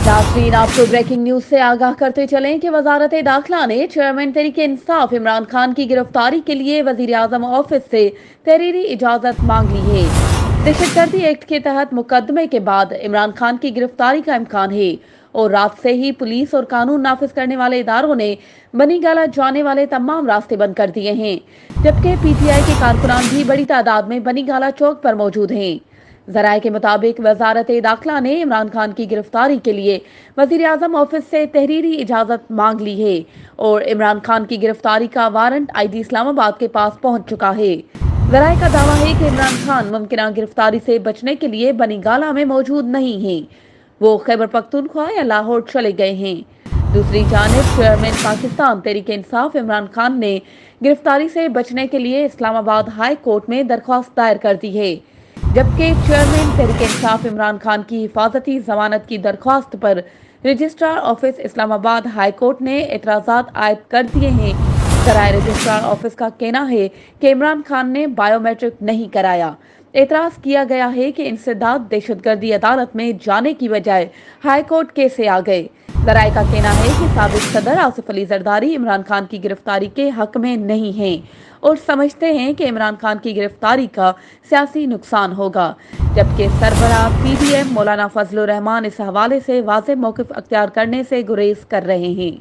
नाज़रीन, आपको breaking news से आगाह करते चलें कि वजारत दाखिला ने चेयरमैन तहरीक इंसाफ इमरान खान की गिरफ्तारी के लिए वजीर आजम ऑफिस से तहरीरी इजाजत मांग ली है। दहशतगर्दी एक्ट के तहत मुकदमे के बाद इमरान खान की गिरफ्तारी का इम्कान है और रात से ही पुलिस और कानून नाफिज करने वाले इदारों ने बनी गाला जाने वाले तमाम रास्ते बंद कर दिए हैं, जबकि पीटीआई के कारकुनान भी बड़ी तादाद में बनी गाला चौक पर मौजूद हैं। जराये के मुताबिक वजारत दाखिला ने इमरान खान की गिरफ्तारी के लिए वजीर आजम ऑफिस से तहरीरी इजाजत मांग ली है और इमरान खान की गिरफ्तारी का वारंट आईजी इस्लामाबाद के पास पहुंच चुका है। जराये का दावा है कि इमरान खान मुमकिन गिरफ्तारी से बचने के लिए बनी गाला में मौजूद नहीं है, वो खैबर पख्तूनख्वा या लाहौर चले गए हैं। दूसरी जानिब चेयरमैन पाकिस्तान तहरीक इंसाफ इमरान खान ने गिरफ्तारी से बचने के लिए इस्लामाबाद हाई कोर्ट में दरख्वास्त दायर कर दी है, जबकि चेयरमैन तहरीक इंसाफ इमरान खान की हिफाजती जमानत की दरख्वास्त पर registrar office Islamabad high court ने एतराजात आयद कर दिए हैं। सराय रजिस्ट्रार ऑफिस का कहना है कि इमरान खान ने बायोमेट्रिक नहीं कराया। एतराज किया गया है कि इंसदाद दहशतगर्दी अदालत में जाने की बजाय हाई कोर्ट केस से आ गए। जराये का कहना है कि साबिक सदर आसिफ अली जरदारी इमरान खान की गिरफ्तारी के हक में नहीं हैं और समझते हैं कि इमरान खान की गिरफ्तारी का सियासी नुकसान होगा, जबकि सरबराह पीडीएम मौलाना फजलुर रहमान इस हवाले से वाज़ेह मौक़िफ़ अख्तियार करने से गुरेज कर रहे हैं।